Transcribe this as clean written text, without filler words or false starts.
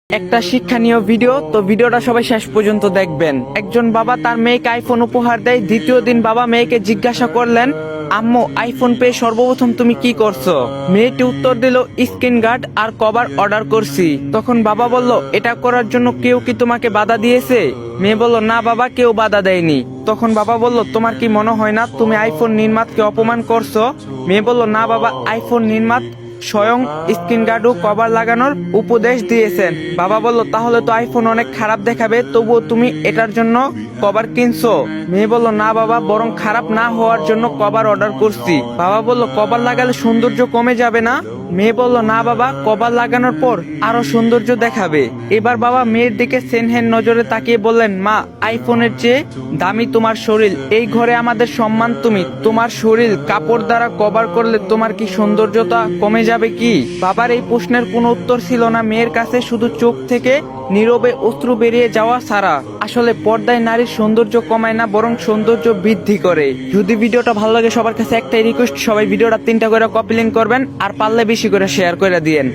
একটা শিক্ষণীয় ভিডিও, তো ভিডিওটা সবাই শেষ পর্যন্ত দেখবেন। একজন বাবা তার মেয়েকে আইফোন উপহার দেয়। দ্বিতীয় দিন বাবা মেয়েকে জিজ্ঞাসা করলেন, আম্মু আইফোন পেয়ে সর্বপ্রথম তুমি কি করছো? মেয়েটি উত্তর দিল, স্ক্রিন গার্ড আর কভার অর্ডার করছি। তখন বাবা বলল, এটা করার জন্য কেউ কি তোমাকে বাধা দিয়েছে? মেয়ে বলল, না বাবা, কেউ বাধা দেয়নি। তখন বাবা বলল, তোমার কি মনে হয় না তুমি আইফোন নির্মাতাকে অপমান করছো? মেয়ে বলল, না বাবা, আইফোন নির্মাতা স্বয়ং স্ক্রিন গার্ড ও কভার লাগানোর উপদেশ দিয়েছেন। বাবা বলল, তাহলে তো আইফোন অনেক খারাপ দেখাবে, তবুও তুমি এটার জন্য কভার কিনছো? মেয়ে বলল, না বাবা, বরং খারাপ না হওয়ার জন্য কভার অর্ডার করছি। বাবা বলল, কভার লাগালে সৌন্দর্য কমে যাবে না? মেয়ে বলল, না বাবা, কভার লাগানোর পর আরো সৌন্দর্য দেখাবে। এবার বাবা মেয়ের দিকে সেনহেন নজরে তাকিয়ে বললেন, মা, আইফোনের চেয়ে দামি তোমার শরীর, এই ঘরে আমাদের সম্মান তুমি। তোমার শরীর কাপড় দ্বারা কভার করলে তোমার কি সৌন্দর্যতা কমে যাবে কি? বাবার এই প্রশ্নের কোনো উত্তর ছিল না মেয়ের কাছে, শুধু চোখ থেকে নীরবে অশ্রু বেরিয়ে যাওয়া ছাড়া। আসলে পর্দায় নারীর সৌন্দর্য কমায় না, বরং সৌন্দর্য বৃদ্ধি করে। যদি ভিডিওটা ভালো লাগে, সবার কাছে একটাই রিকোয়েস্ট, সবাই ভিডিওটা 3টা করে কপি লিংক করবেন, আর পারলে বেশি করে শেয়ার করে দিয়েন।